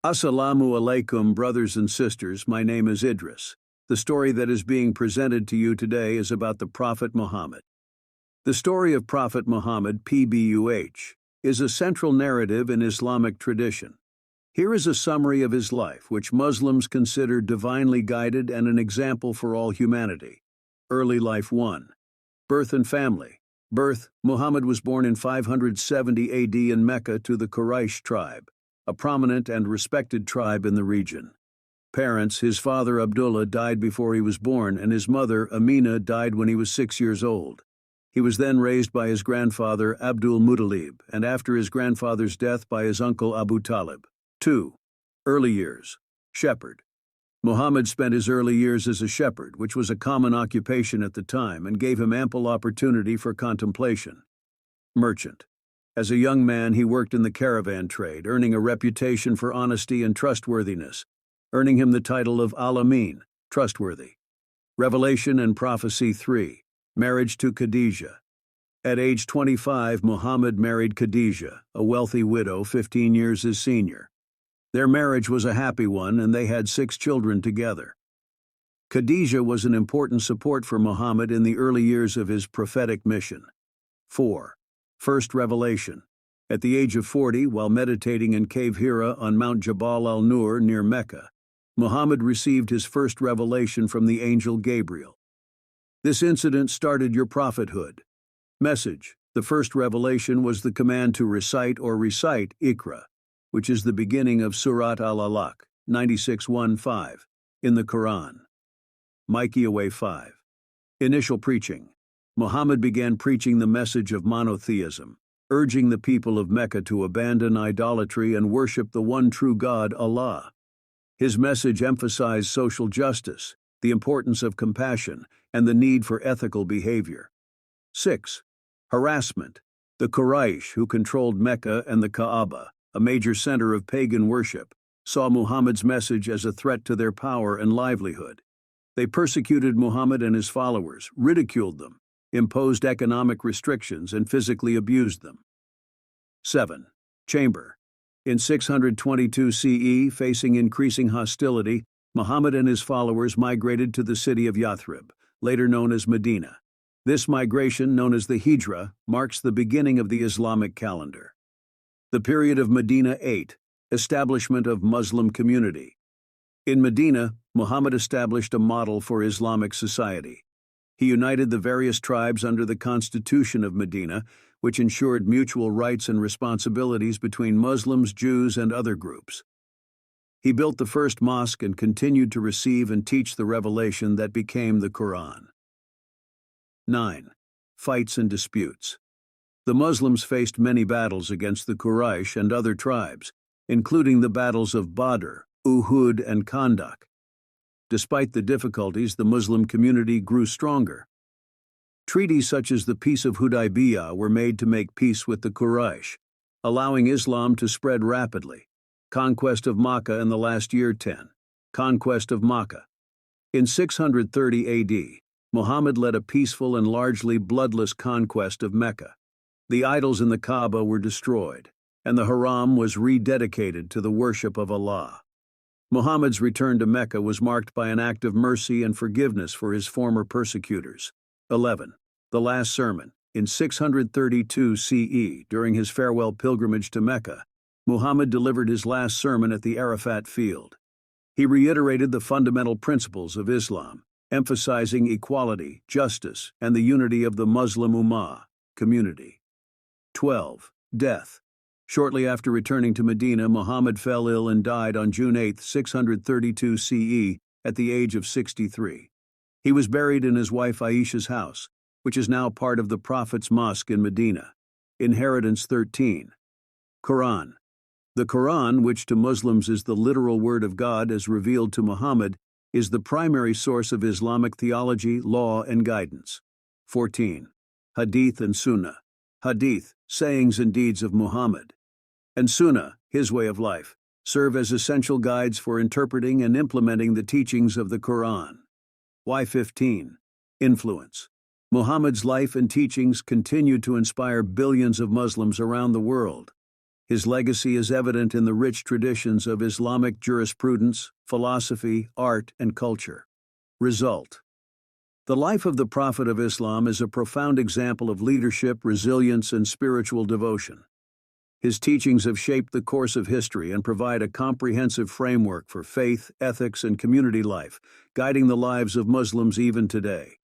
Assalamu alaikum, brothers and sisters. My name is Idris. The story that is being presented to you today is about the Prophet Muhammad. The story of Prophet Muhammad, PBUH, is a central narrative in Islamic tradition. Here is a summary of his life, which Muslims consider divinely guided and an example for all humanity. Early life 1. Birth and family. Birth: Muhammad was born in 570 AD in Mecca to the Quraysh tribe, a prominent and respected tribe in the region. Parents: his father Abdullah died before he was born, and his mother Amina died when he was 6 years old. He was then raised by his grandfather Abdul Muttalib, and after his grandfather's death by his uncle Abu Talib. 2. Early years. Shepherd. Muhammad spent his early years as a shepherd, which was a common occupation at the time and gave him ample opportunity for contemplation. Merchant. As a young man, he worked in the caravan trade, earning a reputation for honesty and trustworthiness, earning him the title of Al-Amin, trustworthy. Revelation and Prophecy 3. Marriage to Khadijah. At age 25, Muhammad married Khadijah, a wealthy widow 15 years his senior. Their marriage was a happy one, and they had 6 children together. Khadijah was an important support for Muhammad in the early years of his prophetic mission. 4. First revelation. At the age of 40, while meditating in Cave Hira on Mount Jabal al-Nur near Mecca, Muhammad received his first revelation from the angel Gabriel. This incident started your prophethood. Message: the first revelation was the command to recite Iqra, which is the beginning of Surat al-Alaq, 96:1-5, in the Quran. Micah 5. Initial preaching. Muhammad began preaching the message of monotheism, urging the people of Mecca to abandon idolatry and worship the one true God, Allah. His message emphasized social justice, the importance of compassion, and the need for ethical behavior. 6. Harassment. The Quraysh, who controlled Mecca and the Kaaba, a major center of pagan worship, saw Muhammad's message as a threat to their power and livelihood. They persecuted Muhammad and his followers, ridiculed them, imposed economic restrictions, and physically abused them. 7. Chamber. In 622 CE, facing increasing hostility, Muhammad and his followers migrated to the city of Yathrib, later known as Medina. This migration, known as the Hijra, marks the beginning of the Islamic calendar. The period of Medina 8, establishment of Muslim community. In Medina, Muhammad established a model for Islamic society. He united the various tribes under the Constitution of Medina, which ensured mutual rights and responsibilities between Muslims, Jews, and other groups. He built the first mosque and continued to receive and teach the revelation that became the Quran. 9. Fights and disputes. The Muslims faced many battles against the Quraysh and other tribes, including the battles of Badr, Uhud, and Khandaq. Despite the difficulties, the Muslim community grew stronger. Treaties such as the Peace of Hudaybiyah were made to make peace with the Quraysh, allowing Islam to spread rapidly. Conquest of Makkah in the last year 10. Conquest of Makkah. In 630 AD, Muhammad led a peaceful and largely bloodless conquest of Mecca. The idols in the Kaaba were destroyed, and the Haram was rededicated to the worship of Allah. Muhammad's return to Mecca was marked by an act of mercy and forgiveness for his former persecutors. 11. The Last Sermon. In 632 CE, during his farewell pilgrimage to Mecca, Muhammad delivered his last sermon at the Arafat field. He reiterated the fundamental principles of Islam, emphasizing equality, justice, and the unity of the Muslim Ummah community. 12. Death. Shortly after returning to Medina, Muhammad fell ill and died on June 8, 632 CE, at the age of 63. He was buried in his wife Aisha's house, which is now part of the Prophet's Mosque in Medina. Inheritance 13. Quran. The Quran, which to Muslims is the literal word of God as revealed to Muhammad, is the primary source of Islamic theology, law, and guidance. 14. Hadith and Sunnah. Hadith, sayings and deeds of Muhammad, and Sunnah, his way of life, serve as essential guides for interpreting and implementing the teachings of the Quran. Why 15. Influence. Muhammad's life and teachings continue to inspire billions of Muslims around the world. His legacy is evident in the rich traditions of Islamic jurisprudence, philosophy, art, and culture. Result: the life of the Prophet of Islam is a profound example of leadership, resilience, and spiritual devotion. His teachings have shaped the course of history and provide a comprehensive framework for faith, ethics, and community life, guiding the lives of Muslims even today.